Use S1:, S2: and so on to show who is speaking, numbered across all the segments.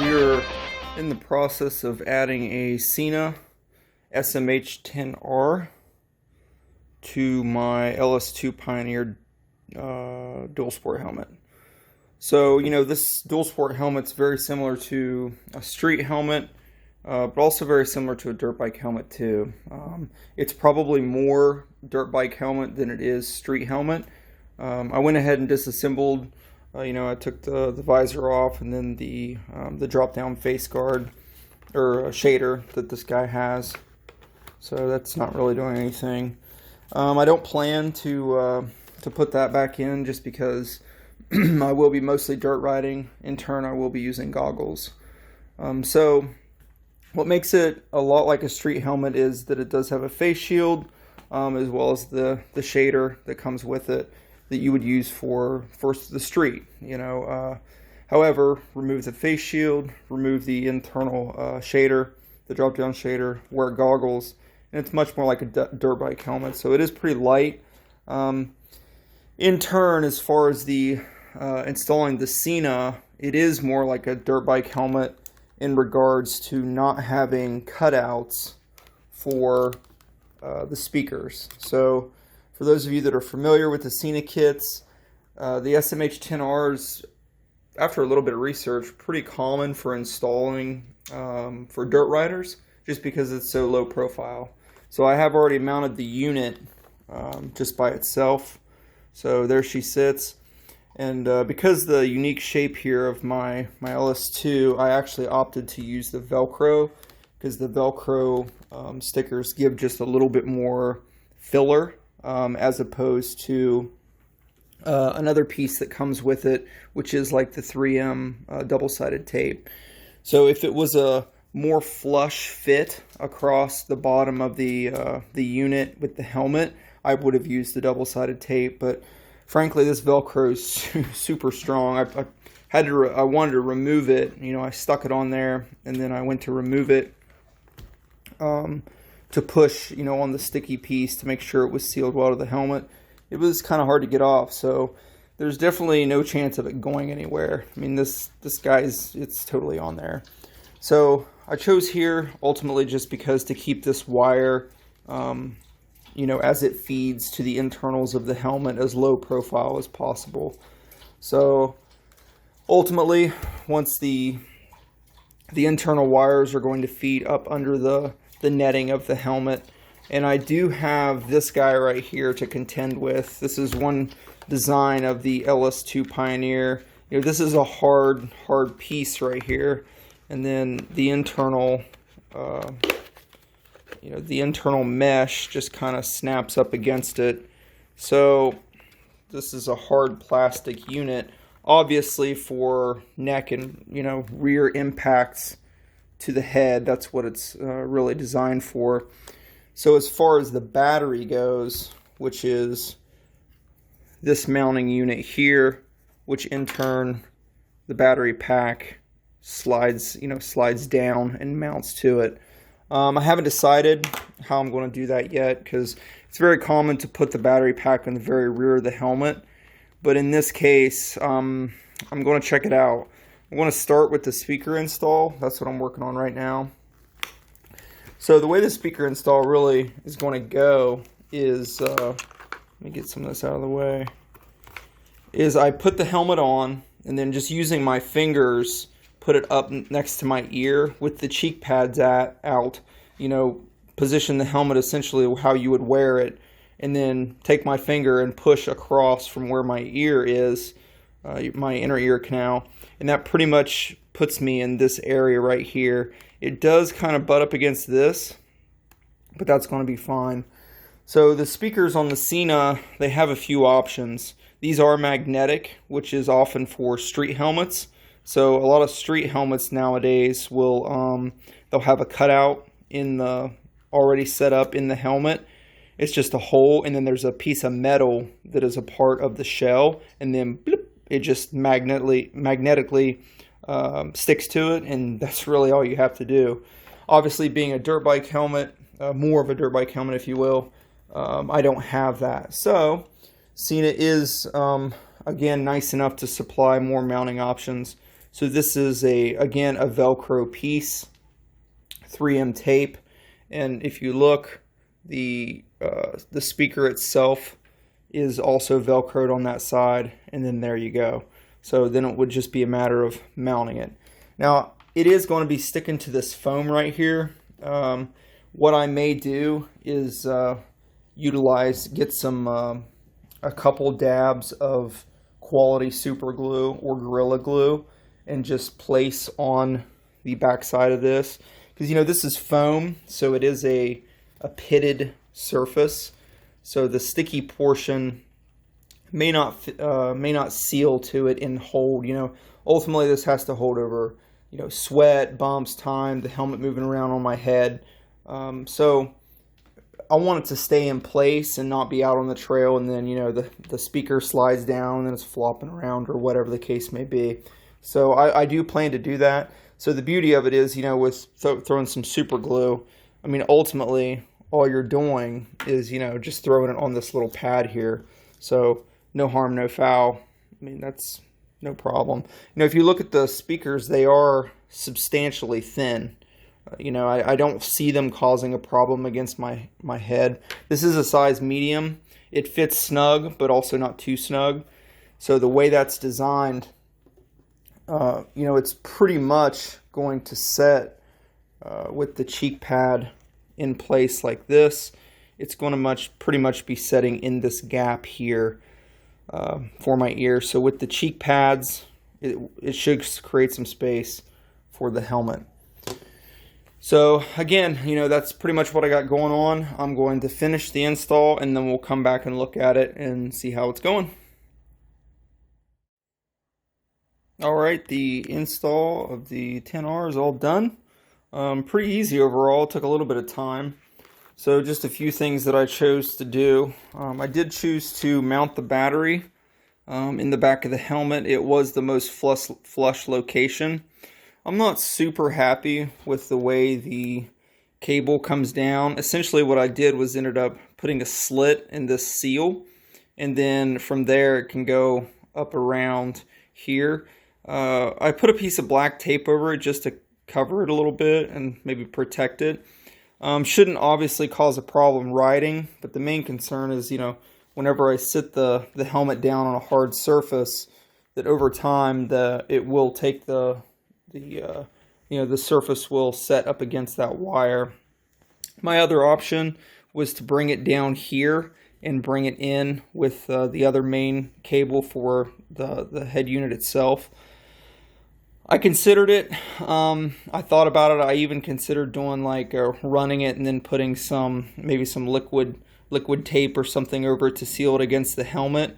S1: We're in the process of adding a Sena SMH10R to my LS2 Pioneer dual sport helmet. So, this dual sport helmet's very similar to a street helmet, but also very similar to a dirt bike helmet too. It's probably more dirt bike helmet than it is street helmet. I went ahead and disassembled. I took the visor off, and then the drop-down face guard or shader that this guy has. So that's not really doing anything. I don't plan to put that back in just because I will be mostly dirt riding. In turn, I will be using goggles. So what makes it a lot like a street helmet is that it does have a face shield, as well as the shader that comes with it that you would use for the street. However, remove the face shield, remove the internal shader, the drop-down shader, wear goggles, and it's much more like a dirt bike helmet. So it is pretty light. In turn, as far as the installing the Sena, it is more like a dirt bike helmet in regards to not having cutouts for the speakers. So for those of you that are familiar with the Sena kits, the SMH10Rs, after a little bit of research, pretty common for installing for dirt riders, just because it's so low profile. So I have already mounted the unit just by itself. So there she sits. And because the unique shape here of my LS2, I actually opted to use the Velcro, because the Velcro stickers give just a little bit more filler, as opposed to another piece that comes with it, which is like the 3M double-sided tape. So if it was a more flush fit across the bottom of the unit with the helmet, I would have used the double-sided tape. But frankly, this Velcro is super strong. I wanted to remove it. I stuck it on there, and then I went to remove it to push, on the sticky piece to make sure it was sealed well to the helmet. It was kind of hard to get off, so there's definitely no chance of it going anywhere. I mean, this it's totally on there. So I chose here ultimately just because to keep this wire, as it feeds to the internals of the helmet, as low profile as possible. So ultimately, once the internal wires are going to feed up under the netting of the helmet, and I do have this guy right here to contend with. This is one design of the LS2 Pioneer. This is a hard piece right here, and then the internal the internal mesh just kind of snaps up against it. So this is a hard plastic unit, obviously for neck and rear impacts to the head. That's what it's really designed for. So as far as the battery goes, which is this mounting unit here, which in turn the battery pack slides down and mounts to it. I haven't decided how I'm going to do that yet, because it's very common to put the battery pack in the very rear of the helmet. But in this case, I'm going to check it out. I'm going to start with the speaker install. That's what I'm working on right now. So the way the speaker install really is going to go is, let me get some of this out of the way, is I put the helmet on, and then just using my fingers, put it up next to my ear with the cheek pads out, position the helmet essentially how you would wear it, and then take my finger and push across from where my ear is, my inner ear canal, and that pretty much puts me in this area right here. It does kind of butt up against this, but that's going to be fine. So the speakers on the Sena, they have a few options. These are magnetic, which is often for street helmets. So a lot of street helmets nowadays will they'll have a cutout in the already set up in the helmet. It's just a hole, and then there's a piece of metal that is a part of the shell, and then bloop, it just magnetically sticks to it, and that's really all you have to do. Obviously, being a dirt bike helmet, more of a dirt bike helmet, if you will, I don't have that. So Sena is again nice enough to supply more mounting options. So this is again a Velcro piece, 3M tape, and if you look, the speaker itself is also Velcroed on that side, and then there you go. So then it would just be a matter of mounting it. Now it is going to be sticking to this foam right here. What I may do is get some a couple dabs of quality super glue or Gorilla Glue and just place on the back side of this, because this is foam, so it is a pitted surface, so the sticky portion may not seal to it and hold. Ultimately this has to hold over sweat, bumps, time, the helmet moving around on my head. So I want it to stay in place and not be out on the trail, and then the speaker slides down and then it's flopping around or whatever the case may be. So I do plan to do that. So the beauty of it is, with throwing some super glue, I mean, ultimately all you're doing is just throwing it on this little pad here. So no harm, no foul. I mean, that's no problem. If you look at the speakers, they are substantially thin. I don't see them causing a problem against my head. This is a size medium. It fits snug, but also not too snug. So the way that's designed, it's pretty much going to set with the cheek pad in place like this. It's going to pretty much be setting in this gap here for my ear. So with the cheek pads, it should create some space for the helmet. So again, that's pretty much what I got going on. I'm going to finish the install and then we'll come back and look at it and see how it's going. Alright, the install of the 10R is all done. Pretty easy overall, took a little bit of time. So just a few things that I chose to do. I did choose to mount the battery in the back of the helmet. It was the most flush location. I'm not super happy with the way the cable comes down. Essentially what I did was ended up putting a slit in this seal, and then from there it can go up around here. I put a piece of black tape over it just to cover it a little bit and maybe protect it. Shouldn't obviously cause a problem riding, but the main concern is, whenever I sit the helmet down on a hard surface, that over time it will take the surface will set up against that wire. My other option was to bring it down here and bring it in with the other main cable for the head unit itself. I considered it. I thought about it. I even considered doing running it and then putting maybe some liquid tape or something over it to seal it against the helmet.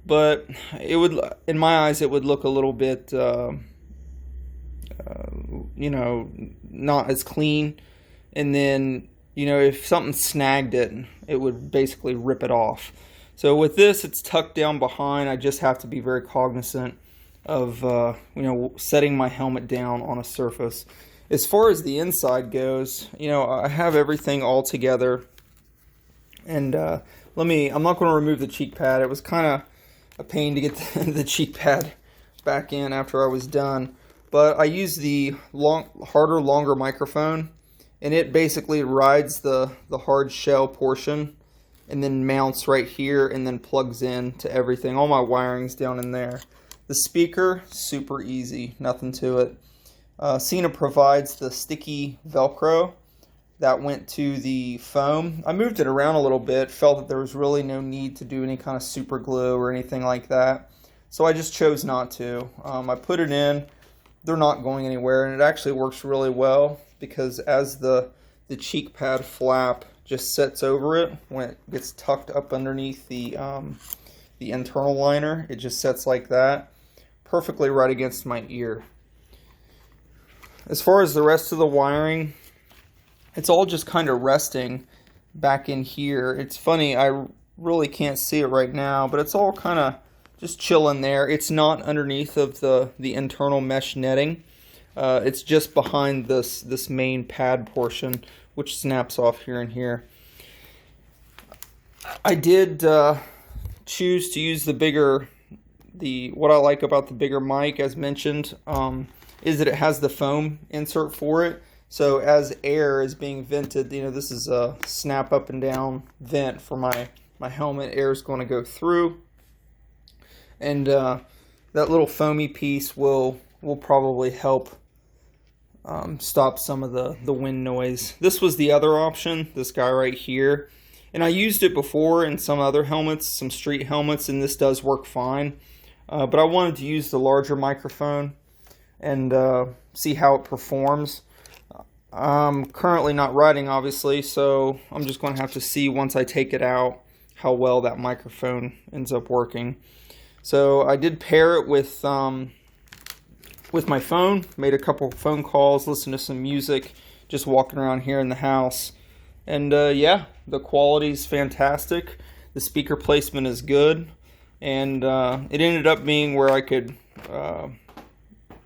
S1: But it would, in my eyes, it would look a little bit not as clean, and then if something snagged it, it would basically rip it off. So with this, it's tucked down behind. I just have to be very cognizant of setting my helmet down on a surface. As far as the inside goes, I have everything all together, and I'm not going to remove the cheek pad. It was kind of a pain to get the cheek pad back in after I was done. But I use the longer microphone, and it basically rides the hard shell portion and then mounts right here and then plugs in to everything. All my wiring's down in there. The speaker, super easy, nothing to it. Sena provides the sticky Velcro that went to the foam. I moved it around a little bit, felt that there was really no need to do any kind of super glue or anything like that. So I just chose not to. I put it in. They're not going anywhere, and it actually works really well because as the cheek pad flap just sets over it, when it gets tucked up underneath the internal liner, it just sets like that, perfectly right against my ear. As far as the rest of the wiring, it's all just kind of resting back in here. It's funny, I really can't see it right now, but it's all kind of just chilling there. It's not underneath of the internal mesh netting. It's just behind this main pad portion, which snaps off here and here. I did choose to use the bigger what I like about the bigger mic, as mentioned, is that it has the foam insert for it. So as air is being vented, this is a snap up and down vent for my helmet. Air is going to go through, and that little foamy piece will probably help stop some of the wind noise. This was the other option, this guy right here. And I used it before in some other helmets, some street helmets, and this does work fine. But I wanted to use the larger microphone and see how it performs. I'm currently not riding, obviously, so I'm just going to have to see once I take it out how well that microphone ends up working. So I did pair it with my phone, made a couple phone calls, listened to some music, just walking around here in the house. And yeah, the quality's fantastic. The speaker placement is good. And it ended up being where I could,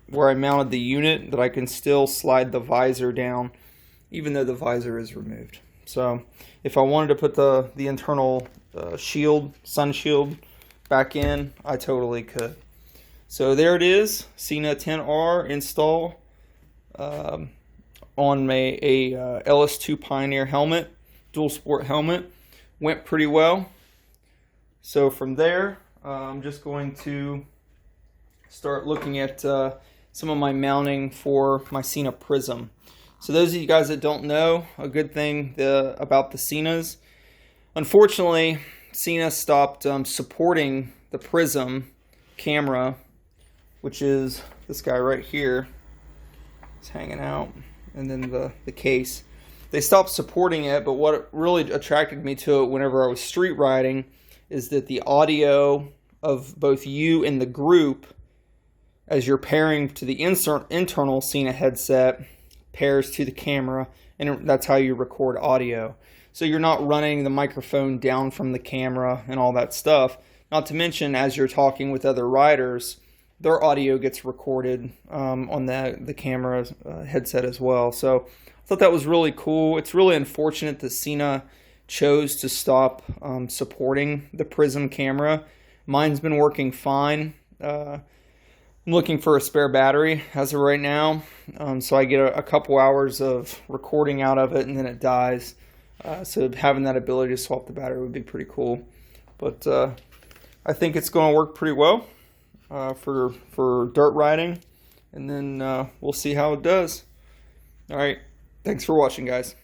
S1: where I mounted the unit, that I can still slide the visor down, even though the visor is removed. So if I wanted to put the internal sun shield back in, I totally could. So there it is, Sena 10R install on a LS2 Pioneer helmet, dual sport helmet. Went pretty well. So from there, I'm just going to start looking at some of my mounting for my Sena Prism. So those of you guys that don't know, a good thing about the Senas, unfortunately, Sena stopped supporting the Prism camera, which is this guy right here. It's hanging out, and then the case. They stopped supporting it, but what really attracted me to it whenever I was street riding is that the audio of both you and the group, as you're pairing to the internal Sena headset, pairs to the camera, and that's how you record audio. So you're not running the microphone down from the camera and all that stuff. Not to mention, as you're talking with other riders, their audio gets recorded on the camera headset as well. So I thought that was really cool. It's really unfortunate that Sena chose to stop supporting the Prism camera. Mine's been working fine. I'm looking for a spare battery as of right now, so I get a couple hours of recording out of it and then it dies. So having that ability to swap the battery would be pretty cool. But I think it's going to work pretty well for dirt riding, and then we'll see how it does. All right, thanks for watching, guys.